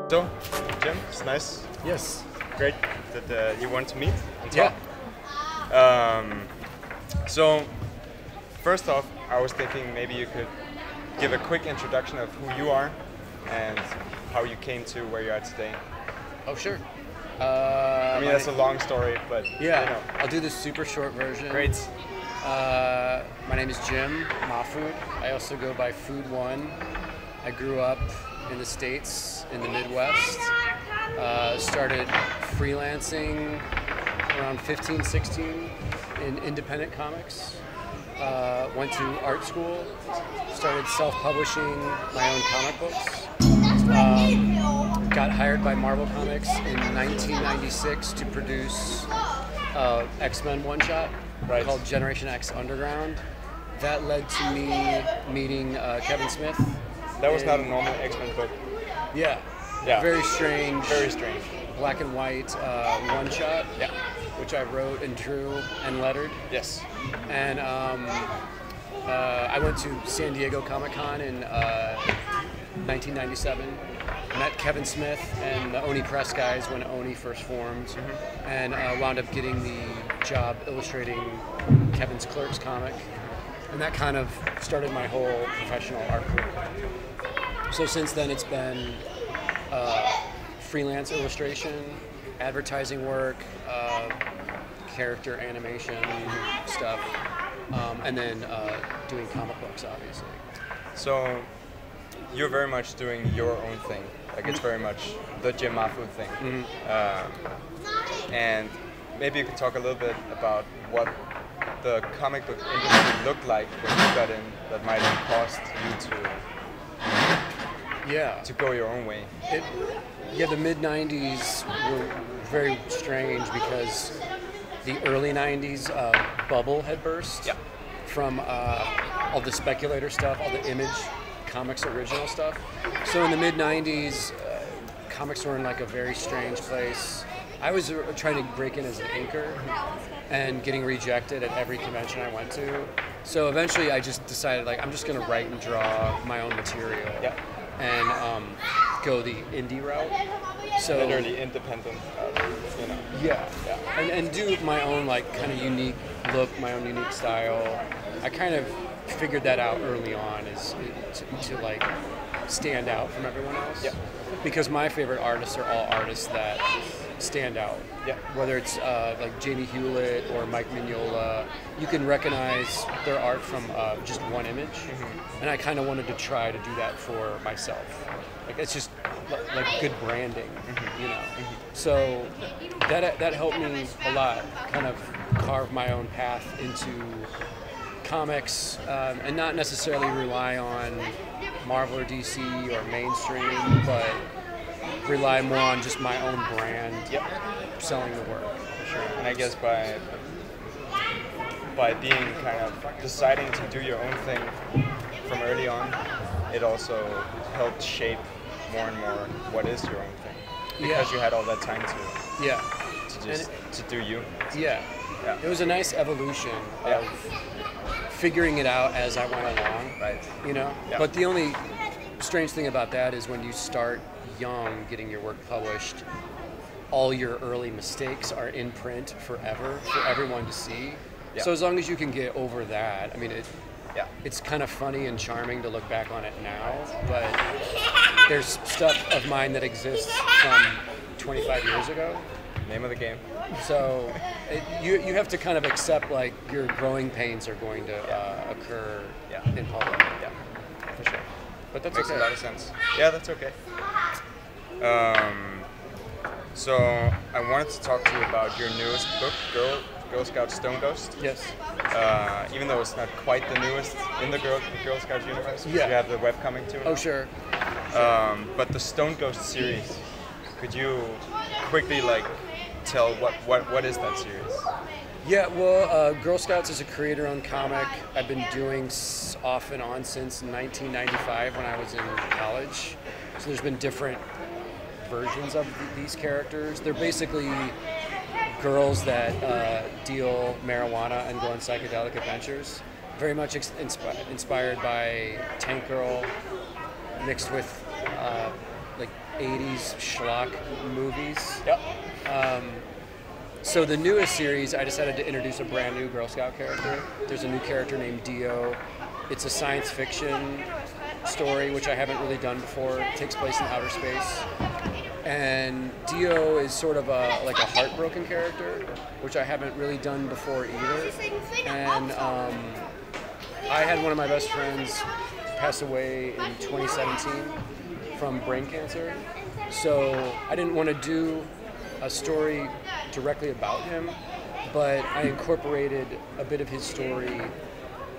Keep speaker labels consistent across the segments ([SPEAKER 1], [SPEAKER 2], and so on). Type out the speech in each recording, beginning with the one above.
[SPEAKER 1] So, Jim, it's nice.
[SPEAKER 2] Yes.
[SPEAKER 1] Great that you want to meet and talk. Yeah. So, first off, I was thinking maybe you could give a quick introduction of who you are and how you came to where you are today.
[SPEAKER 2] Oh, sure.
[SPEAKER 1] I mean, that's a long story, but
[SPEAKER 2] yeah,
[SPEAKER 1] you know.
[SPEAKER 2] I'll do the super short version.
[SPEAKER 1] Great.
[SPEAKER 2] My name is Jim Mahfood. I also go by Food One. I grew up in the States, in the Midwest. Started freelancing around 15, 16 in independent comics. Went to art school, started self-publishing my own comic books. Got hired by Marvel Comics in 1996 to produce X-Men one-shot called Generation X Underground. That led to me meeting Kevin Smith.
[SPEAKER 1] That was not a normal X-Men book.
[SPEAKER 2] Yeah.
[SPEAKER 1] Yeah.
[SPEAKER 2] Very strange.
[SPEAKER 1] Very strange.
[SPEAKER 2] Black and white one-shot.
[SPEAKER 1] Yeah.
[SPEAKER 2] Which I wrote and drew and lettered.
[SPEAKER 1] Yes.
[SPEAKER 2] And I went to San Diego Comic-Con in 1997. Met Kevin Smith and the Oni Press guys when Oni first formed, and wound up getting the job illustrating Kevin's Clerks comic. And that kind of started my whole professional art career. So since then it's been freelance illustration, advertising work, character animation stuff, and then doing comic books, obviously.
[SPEAKER 1] So you're very much doing your own thing. Like it's very much the Jim Mahfood thing. And maybe you could talk a little bit about what the comic book industry looked like when you got in that might have caused you to go your own way.
[SPEAKER 2] The mid-90s were very strange because the early 90s bubble had burst from all the speculator stuff, all the Image Comics original stuff. So in the mid-90s, comics were in like a very strange place. I was trying to break in as an inker and getting rejected at every convention I went to. So eventually I just decided like I'm just going to write and draw my own material and go the indie route. So
[SPEAKER 1] literally independent, you know.
[SPEAKER 2] Yeah. And do my own like kind of unique look, my own unique style. I kind of figured that out early on is to like stand out from everyone else. Yeah. Because my favorite artists are all artists that stand out. Yeah. Whether it's like Jamie Hewlett or Mike Mignola, you can recognize their art from just one image. And I kind of wanted to try to do that for myself. Like it's just like good branding, you know. So that helped me a lot, kind of carve my own path into comics, and not necessarily rely on Marvel or DC or mainstream, but rely more on just my own brand, selling the work.
[SPEAKER 1] Sure. And I guess by being kind of deciding to do your own thing from early on, it also helped shape more and more what is your own thing, because you had all that time to do you.
[SPEAKER 2] Yeah. It was a nice evolution of figuring it out as I went along, you know. But the only strange thing about that is when you start young, getting your work published, all your early mistakes are in print forever for everyone to see. So as long as you can get over that, I mean, it's kind of funny and charming to look back on it now, but there's stuff of mine that exists from 25 years ago.
[SPEAKER 1] Name of the game.
[SPEAKER 2] So you have to kind of accept like your growing pains are going to occur in public.
[SPEAKER 1] Yeah, for sure.
[SPEAKER 2] But that
[SPEAKER 1] makes a lot of sense. Yeah, that's okay. So I wanted to talk to you about your newest book, Girl Scout Stone Ghost.
[SPEAKER 2] Yes.
[SPEAKER 1] Even though it's not quite the newest in the Girl Scout universe, you have the webcomic too.
[SPEAKER 2] Oh, sure.
[SPEAKER 1] But the Stone Ghost series, could you quickly like tell what is that series?
[SPEAKER 2] Yeah, well, Girl Scouts is a creator-owned comic I've been doing off and on since 1995 when I was in college. So there's been different versions of these characters. They're basically girls that deal marijuana and go on psychedelic adventures. Very much inspired by Tank Girl, mixed with like 80s schlock movies.
[SPEAKER 1] Yep.
[SPEAKER 2] So the newest series, I decided to introduce a brand new Girl Scout character. There's a new character named Dio. It's a science fiction story, which I haven't really done before. It takes place in outer space. And Dio is sort of like a heartbroken character, which I haven't really done before either. And I had one of my best friends pass away in 2017 from brain cancer. So I didn't want to do a story directly about him, but I incorporated a bit of his story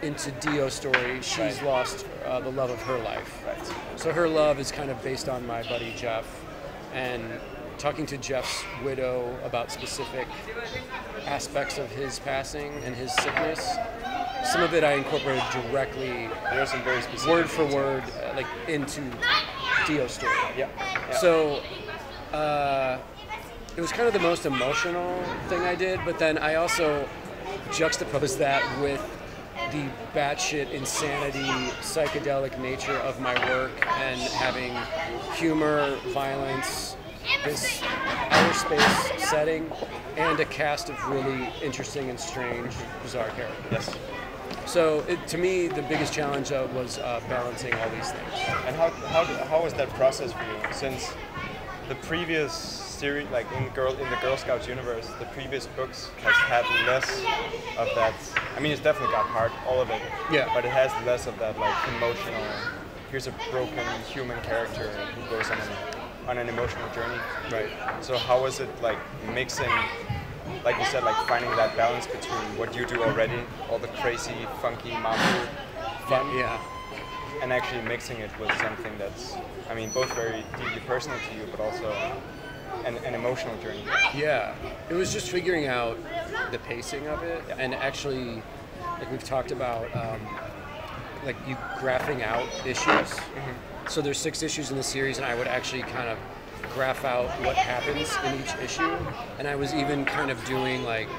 [SPEAKER 2] into Dio's story. She's lost the love of her life.
[SPEAKER 1] Right.
[SPEAKER 2] So her love is kind of based on my buddy Jeff, and talking to Jeff's widow about specific aspects of his passing and his sickness. Some of it I incorporated directly,
[SPEAKER 1] There's some very specific
[SPEAKER 2] word for word, like into Dio's story.
[SPEAKER 1] Yeah.
[SPEAKER 2] So it was kind of the most emotional thing I did, but then I also juxtaposed that with the batshit insanity, psychedelic nature of my work and having humor, violence, this outer space setting, and a cast of really interesting and strange, bizarre characters.
[SPEAKER 1] Yes.
[SPEAKER 2] So to me, the biggest challenge was balancing all these things.
[SPEAKER 1] And how was that process for you? Since the previous series, like in the Girl Scouts universe, the previous books has had less of that. I mean, it's definitely got heart, all of it.
[SPEAKER 2] Yeah.
[SPEAKER 1] But it has less of that like emotional. Here's a broken human character who goes on an emotional journey.
[SPEAKER 2] Right.
[SPEAKER 1] So how was it like mixing, like you said, like finding that balance between what you do already, all the crazy, funky, Mahfood fun,
[SPEAKER 2] Yeah.
[SPEAKER 1] and actually mixing it with something that's, I mean, both very deeply personal to you, but also an emotional journey.
[SPEAKER 2] Yeah, it was just figuring out the pacing of it, and actually, like we've talked about, like you graphing out issues. Mm-hmm. So there's 6 issues in the series, and I would actually kind of graph out what happens in each issue, and I was even kind of doing like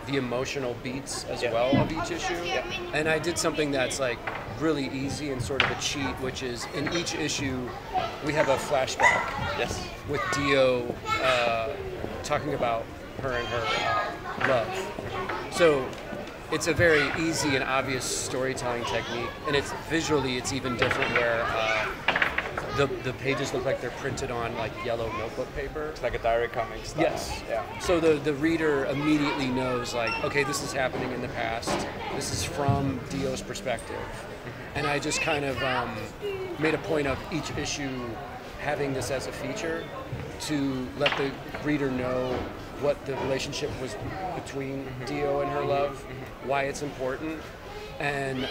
[SPEAKER 2] the emotional beats as well of each issue. And I did something that's like really easy and sort of a cheat, which is in each issue we have a flashback.
[SPEAKER 1] Yes.
[SPEAKER 2] With Dio talking about her and her love. So it's a very easy and obvious storytelling technique, and it's visually it's even different where the pages look like they're printed on like yellow notebook paper.
[SPEAKER 1] It's like a diary comic style.
[SPEAKER 2] Yes.
[SPEAKER 1] Yeah.
[SPEAKER 2] So the reader immediately knows like, okay, this is happening in the past. This is from Dio's perspective. And I just kind of made a point of each issue having this as a feature to let the reader know what the relationship was between Dio and her love, why it's important. And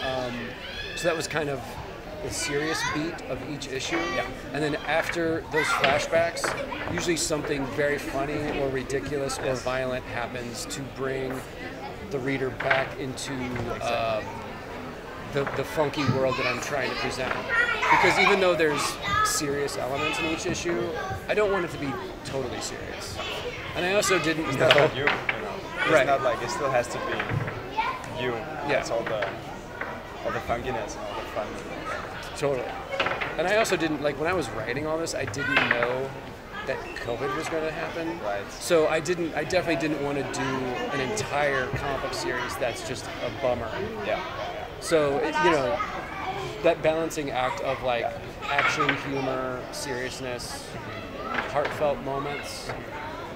[SPEAKER 2] so that was kind of the serious beat of each issue.
[SPEAKER 1] Yeah.
[SPEAKER 2] And then after those flashbacks, usually something very funny or ridiculous or violent happens to bring the reader back into the funky world that I'm trying to present. Because even though there's serious elements in each issue, I don't want it to be totally serious. And I also didn't
[SPEAKER 1] It's not like you know. It's
[SPEAKER 2] Right.
[SPEAKER 1] not like, it still has to be you.
[SPEAKER 2] Yeah.
[SPEAKER 1] It's all the funkiness and all the fun.
[SPEAKER 2] Totally. And I also didn't, like, when I was writing all this, I didn't know that COVID was going to happen.
[SPEAKER 1] Right.
[SPEAKER 2] So I definitely didn't want to do an entire comic book series that's just a bummer.
[SPEAKER 1] Yeah.
[SPEAKER 2] So, that balancing act of, like, action, humor, seriousness, heartfelt moments,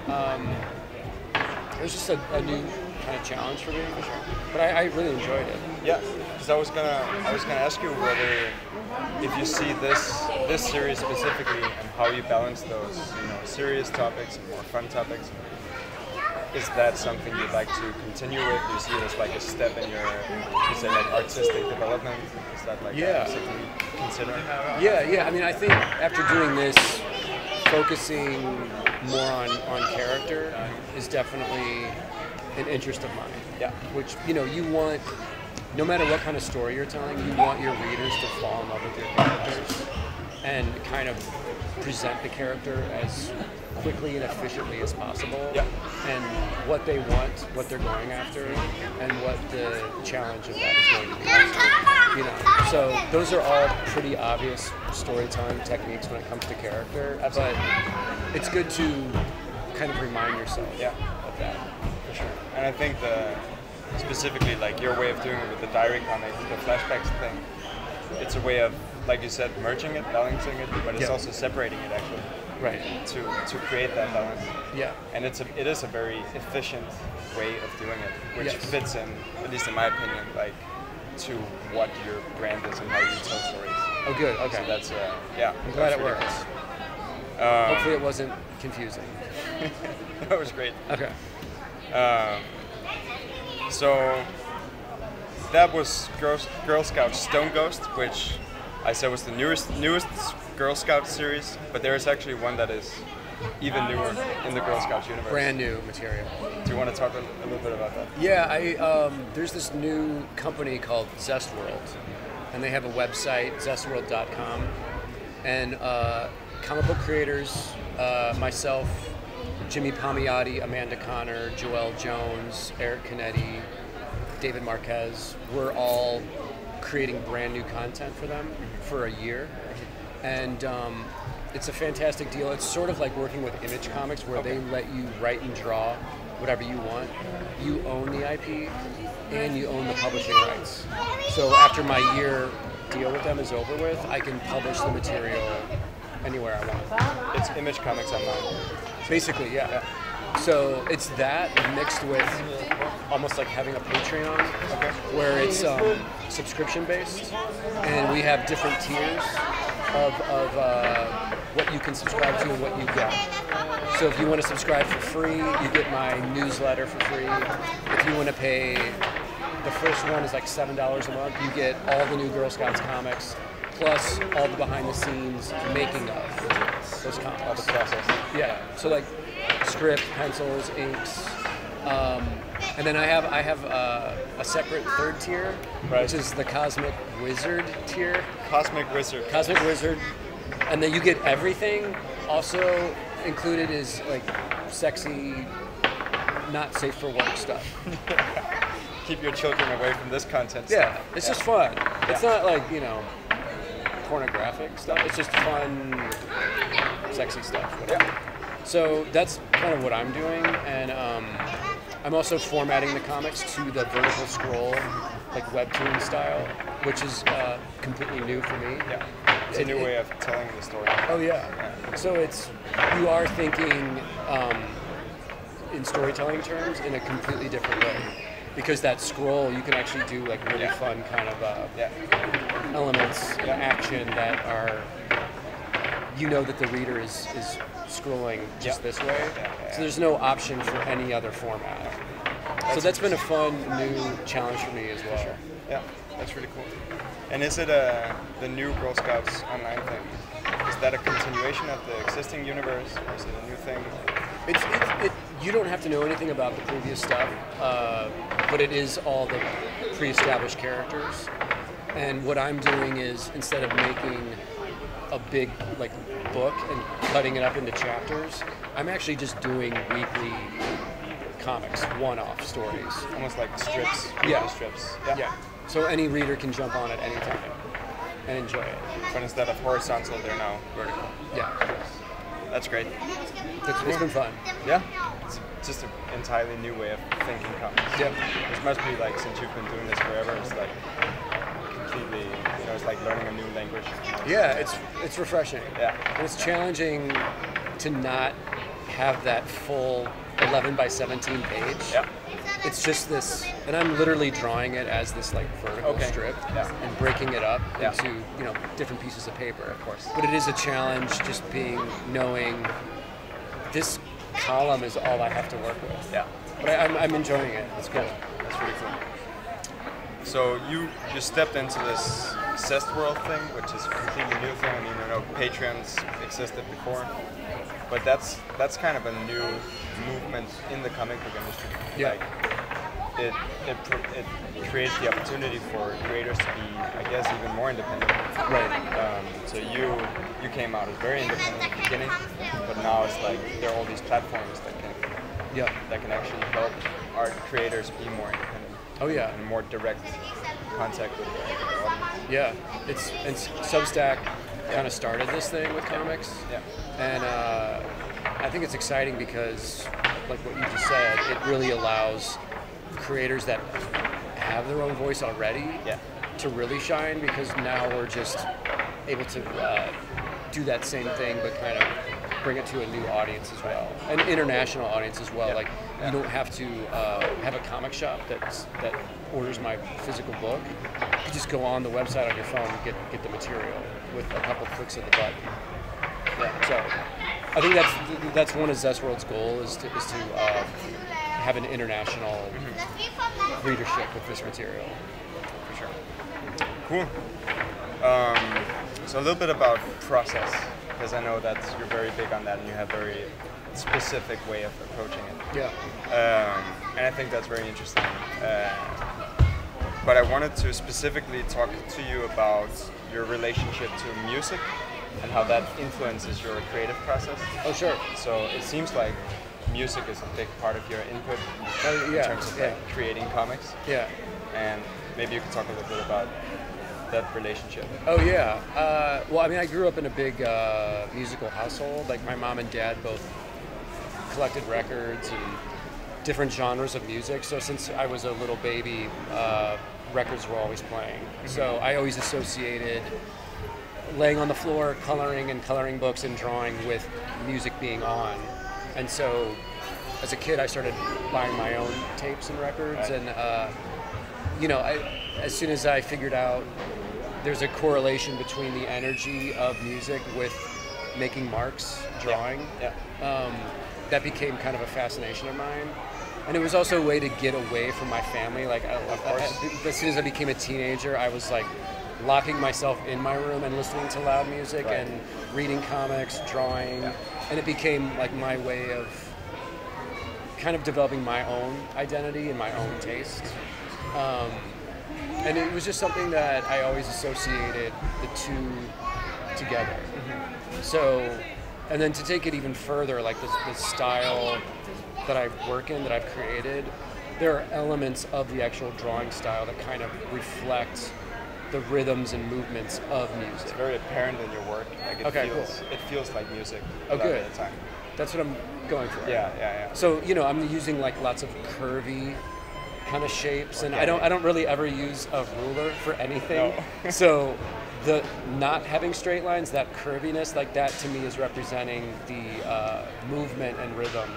[SPEAKER 2] it was just a new kind of challenge for me. But I really enjoyed it.
[SPEAKER 1] Yeah, because I was gonna ask you whether, if you see this series specifically and how you balance those, serious topics and more fun topics, is that something you'd like to continue with? Do you see it as like a step in your, you say like artistic development? Is that like something you consider?
[SPEAKER 2] Yeah. I mean, I think after doing this, focusing more on character is definitely an interest of mine.
[SPEAKER 1] Yeah.
[SPEAKER 2] Which, you want, no matter what kind of story you're telling, you want your readers to fall in love with your characters. and kind of present the character as quickly and efficiently as possible, and what they want, what they're going after, and what the challenge of that is going to be. You know, so those are all pretty obvious storytelling techniques when it comes to character. But it's good to kind of remind yourself of that.
[SPEAKER 1] For sure. And I think specifically like your way of doing it with the diary comic, the flashbacks thing, it's a way of, like you said, merging it, balancing it, but it's also separating it actually.
[SPEAKER 2] Right.
[SPEAKER 1] To create that balance.
[SPEAKER 2] Yeah.
[SPEAKER 1] And it is a very efficient way of doing it, which fits in, at least in my opinion, like to what your brand is and how you tell stories.
[SPEAKER 2] Oh, good. Okay.
[SPEAKER 1] So that's
[SPEAKER 2] I'm glad it works. Hopefully, it wasn't confusing.
[SPEAKER 1] That was great.
[SPEAKER 2] Okay.
[SPEAKER 1] So that was Girl Scout Stone Ghost, which I said was the newest Girl Scout series, but there is actually one that is even newer in the Girl Scouts universe.
[SPEAKER 2] Brand new material.
[SPEAKER 1] Do you want to talk a little bit about that?
[SPEAKER 2] Yeah, there's this new company called Zest World, and they have a website, zestworld.com, and comic book creators, myself, Jimmy Palmiotti, Amanda Connor, Joelle Jones, Eric Canetti, David Marquez, we're all creating brand new content for them for a year. And it's a fantastic deal. It's sort of like working with Image Comics, where they let you write and draw whatever you want. You own the IP, and you own the publishing rights. So after my year deal with them is over with, I can publish the material anywhere I want.
[SPEAKER 1] It's Image Comics Online.
[SPEAKER 2] Basically, yeah. So it's that mixed with almost like having a Patreon, where it's subscription based, and we have different tiers of what you can subscribe to and what you get. So if you want to subscribe for free, you get my newsletter for free. If you want to pay, the first one is like $7 a month. You get all the new Girl Scouts comics, plus all the behind the scenes making of those comics.
[SPEAKER 1] All the process.
[SPEAKER 2] Yeah. So like script, pencils, inks. And then I have a separate third tier, which is the Cosmic Wizard tier.
[SPEAKER 1] Cosmic Wizard.
[SPEAKER 2] Cosmic Wizard. And then you get everything. Also included is like sexy, not safe for work stuff.
[SPEAKER 1] Keep your children away from this content
[SPEAKER 2] Yeah,
[SPEAKER 1] stuff.
[SPEAKER 2] it's just fun. It's not like, pornographic stuff. It's just fun, sexy stuff. Whatever. So that's kind of what I'm doing, and I'm also formatting the comics to the vertical scroll, like webtoon style, which is completely new for me.
[SPEAKER 1] Yeah, it's a new way of telling the story.
[SPEAKER 2] Oh yeah. So you are thinking in storytelling terms in a completely different way, because that scroll you can actually do like really fun kind of elements, action that are, that the reader is scrolling just this way. So there's no option for any other format. So that's been a fun new challenge for me as well.
[SPEAKER 1] Sure. Yeah, that's really cool. And is it the new Girl Scouts Online thing? Is that a continuation of the existing universe, or is it a new thing?
[SPEAKER 2] You don't have to know anything about the previous stuff, but it is all the pre-established characters. And what I'm doing is, instead of making a big book and cutting it up into chapters, I'm actually just doing weekly comics, one-off stories.
[SPEAKER 1] Almost like strips.
[SPEAKER 2] Yeah.
[SPEAKER 1] Strips.
[SPEAKER 2] Yeah. So any reader can jump on at any time and enjoy it.
[SPEAKER 1] But instead of horizontal, they're now vertical.
[SPEAKER 2] Yeah.
[SPEAKER 1] That's great.
[SPEAKER 2] It's been fun.
[SPEAKER 1] Yeah. It's just an entirely new way of thinking comics.
[SPEAKER 2] Yeah.
[SPEAKER 1] Which must be like, since you've been doing this forever, it's like completely, it's like learning a new language.
[SPEAKER 2] Yeah, it's refreshing.
[SPEAKER 1] Yeah.
[SPEAKER 2] And it's challenging to not have that full 11 by 17 page.
[SPEAKER 1] Yeah.
[SPEAKER 2] It's just this, and I'm literally drawing it as this vertical strip and breaking it up into different pieces of paper. Of course. But it is a challenge just knowing this column is all I have to work with.
[SPEAKER 1] Yeah.
[SPEAKER 2] But I'm enjoying it. It's cool.
[SPEAKER 1] That's really cool. So you stepped into this Zest World thing, which is a completely new thing. I mean, Patreons existed before, but that's kind of a new movement in the comic book industry.
[SPEAKER 2] Yeah.
[SPEAKER 1] Like, it creates the opportunity for creators to be, I guess, even more independent.
[SPEAKER 2] Right.
[SPEAKER 1] So you came out as very independent in the beginning, but now it's like there are all these platforms that can actually help art creators be more independent.
[SPEAKER 2] Oh yeah.
[SPEAKER 1] And more direct contact with the audience.
[SPEAKER 2] Yeah. And Substack kind of started this thing with comics.
[SPEAKER 1] Yeah.
[SPEAKER 2] And I think it's exciting because, like what you just said, it really allows creators that have their own voice already to really shine, because now we're just able to do that same thing but kind of bring it to a new audience as well, an international audience as well. Like you don't have to have a comic shop that orders my physical book. You just go on the website on your phone and get the material with a couple clicks of the button. Yeah, so I think that's one of Zestworld's goal is to have an international readership with this material.
[SPEAKER 1] For sure. Cool. So a little bit about process, because I know that you're very big on that and you have a very specific way of approaching it.
[SPEAKER 2] Yeah.
[SPEAKER 1] And I think that's very interesting. But I wanted to specifically talk to you about your relationship to music and how that influences your creative process.
[SPEAKER 2] Oh, sure.
[SPEAKER 1] So it seems like music is a big part of your input in terms of like creating comics.
[SPEAKER 2] Yeah.
[SPEAKER 1] And maybe you could talk a little bit about that relationship.
[SPEAKER 2] Oh yeah. Well, I mean, I grew up in a big musical household. Like my mom and dad both collected records and different genres of music. So since I was a little baby, records were always playing. Mm-hmm. So I always associated laying on the floor, coloring books and drawing with music being on. And so as a kid, I started buying my own tapes and records. Right. And, as soon as I figured out there's a correlation between the energy of music with making marks, drawing, that became kind of a fascination of mine. And it was also a way to get away from my family. Like, as soon as I became a teenager, I was like locking myself in my room and listening to loud music and reading comics, drawing, and it became like my way of kind of developing my own identity and my own taste. And it was just something that I always associated the two together. Mm-hmm. So, and then to take it even further, like the style that I work in, that I've created, there are elements of the actual drawing style that kind of reflect the rhythms and movements of music.
[SPEAKER 1] It's very apparent in your work. Like it feels like music.
[SPEAKER 2] Oh, good.
[SPEAKER 1] At the time.
[SPEAKER 2] That's what I'm going for.
[SPEAKER 1] Yeah.
[SPEAKER 2] So I'm using like lots of curvy kind of shapes, and I don't really ever use a ruler for anything. No. So the not having straight lines, that curviness, like that to me is representing the movement and rhythm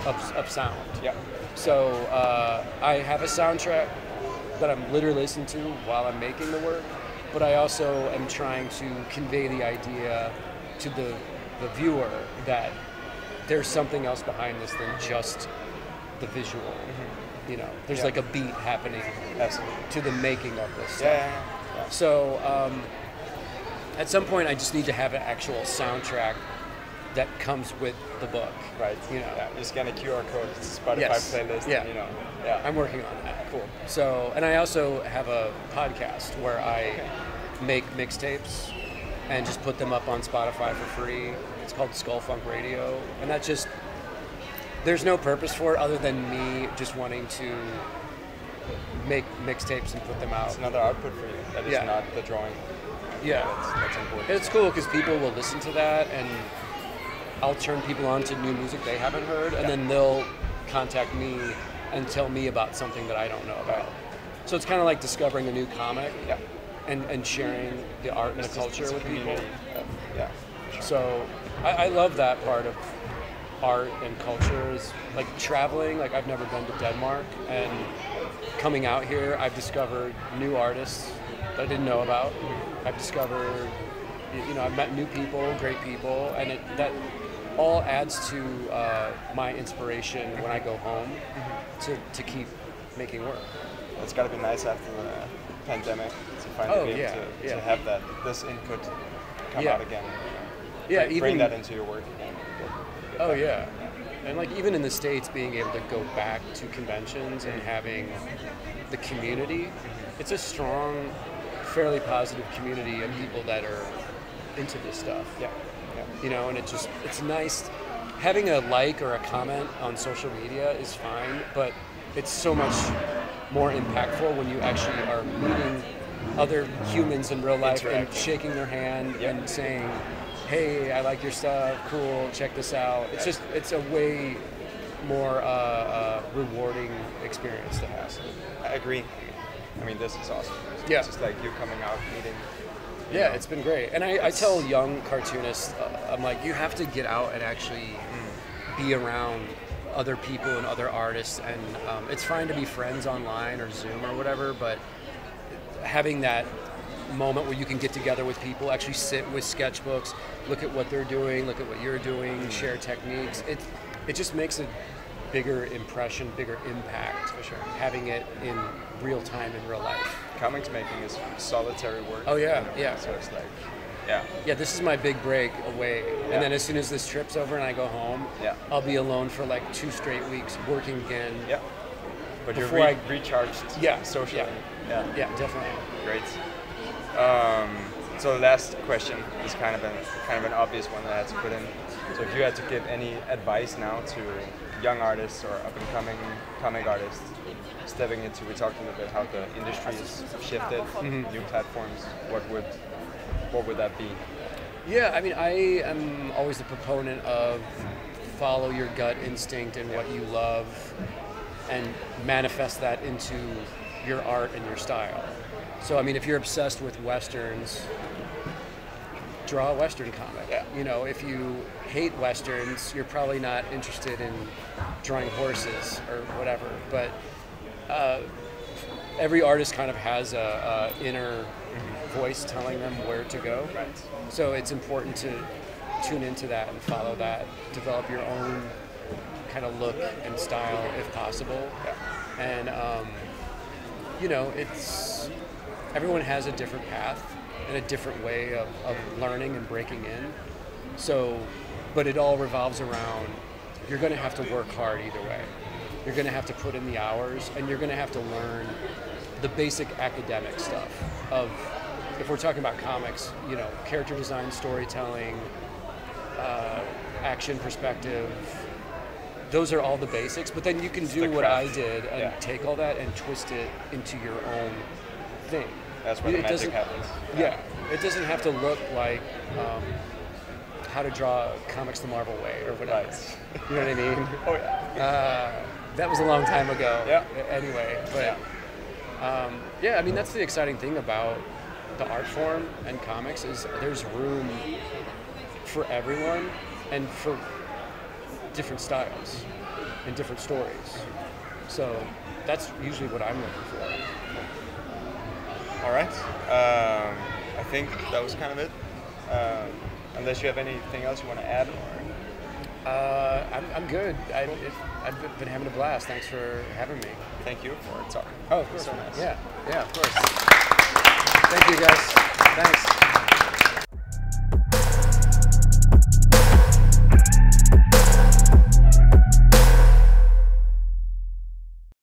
[SPEAKER 2] of sound. Yeah. So I have a soundtrack that I'm literally listening to while I'm making the work, but I also am trying to convey the idea to the viewer that there's something else behind this than just the visual. Mm-hmm. There's like a beat happening to the making of this stuff. Yeah. So at some point, I just need to have an actual soundtrack that comes with the book. Right. You
[SPEAKER 1] scan a QR code, Spotify playlist.
[SPEAKER 2] Yeah. I'm working on that. Cool. So, and I also have a podcast where I make mixtapes and just put them up on Spotify for free. It's called Skull Funk Radio, and that just, there's no purpose for it other than me just wanting to make mixtapes and put them out.
[SPEAKER 1] It's another output for you. That is not the drawing.
[SPEAKER 2] Yeah.
[SPEAKER 1] That's important.
[SPEAKER 2] It's cool because people will listen to that, and I'll turn people on to new music they haven't heard, and then they'll contact me and tell me about something that I don't know about. So it's kind of like discovering a new comic and sharing the art and the culture with people.
[SPEAKER 1] Yeah.
[SPEAKER 2] So I love that part of art and culture, is like traveling. Like I've never been to Denmark, and coming out here, I've discovered new artists that I didn't know about. I've discovered, I've met new people, great people, and that all adds to my inspiration when I go home to keep making work.
[SPEAKER 1] It's got to be nice after the pandemic to finally be able to have this input come out again.
[SPEAKER 2] Bring
[SPEAKER 1] that into your work again.
[SPEAKER 2] And like even in the States, being able to go back to conventions and having the community, it's a strong, fairly positive community of people that are into this stuff.
[SPEAKER 1] Yeah.
[SPEAKER 2] You know, and it's nice. Having a like or a comment on social media is fine, but it's so much more impactful when you actually are meeting other humans in real life and shaking their hand and saying, hey, I like your stuff, cool, check this out. It's a way more rewarding experience to have.
[SPEAKER 1] I agree. I mean, this is awesome.
[SPEAKER 2] Yeah.
[SPEAKER 1] It's just like you coming out, meeting.
[SPEAKER 2] Yeah, it's been great. And I tell young cartoonists, I'm like, you have to get out and actually be around other people and other artists. And it's fine to be friends online or Zoom or whatever, but having that moment where you can get together with people, actually sit with sketchbooks, look at what they're doing, look at what you're doing, share techniques. It just makes a bigger impression, bigger impact. For sure. Having it in real time in real life.
[SPEAKER 1] Comics making is solitary work.
[SPEAKER 2] Oh yeah,
[SPEAKER 1] you know?
[SPEAKER 2] yeah.
[SPEAKER 1] So it's like,
[SPEAKER 2] yeah, this is my big break away. And then as soon as this trip's over and I go home, I'll be alone for like 2 straight weeks working again.
[SPEAKER 1] Yeah. But you're recharged socially.
[SPEAKER 2] Yeah, definitely.
[SPEAKER 1] Great. So the last question is kind of an obvious one that I had to put in. So if you had to give any advice now to young artists or up and coming comic artists stepping into, we talked a little bit how the industry has shifted, new platforms, what would that be?
[SPEAKER 2] Yeah, I mean, I am always the proponent of follow your gut instinct and what you love and manifest that into your art and your style. So, I mean, if you're obsessed with Westerns, draw a Western comic.
[SPEAKER 1] Yeah.
[SPEAKER 2] You know, if you hate Westerns, you're probably not interested in drawing horses or whatever. But every artist kind of has a inner voice telling them where to go.
[SPEAKER 1] Right.
[SPEAKER 2] So it's important to tune into that and follow that. Develop your own kind of look and style if possible.
[SPEAKER 1] Yeah.
[SPEAKER 2] And you know, everyone has a different path and a different way of learning and breaking in. So, but it all revolves around, you're going to have to work hard either way. You're going to have to put in the hours, and you're going to have to learn the basic academic stuff of, if we're talking about comics, you know, character design, storytelling, action perspective. Those are all the basics, but then you can do what I did and take all that and twist it into your own thing.
[SPEAKER 1] That's where the magic happens.
[SPEAKER 2] Yeah, it doesn't have to look like how to draw comics the Marvel way or whatever.
[SPEAKER 1] Right.
[SPEAKER 2] You know what I mean?
[SPEAKER 1] Oh yeah.
[SPEAKER 2] That was a long time ago.
[SPEAKER 1] Yeah.
[SPEAKER 2] Anyway, but I mean, that's the exciting thing about the art form and comics is there's room for everyone and for different styles and different stories. So that's usually what I'm looking for.
[SPEAKER 1] All right. I think that was kind of it. Unless you have anything else you want to add?
[SPEAKER 2] I'm good. I've been having a blast. Thanks for having me.
[SPEAKER 1] Thank you for talking.
[SPEAKER 2] Oh, of course.
[SPEAKER 1] So nice.
[SPEAKER 2] Yeah, of course. Thank you, guys. Thanks.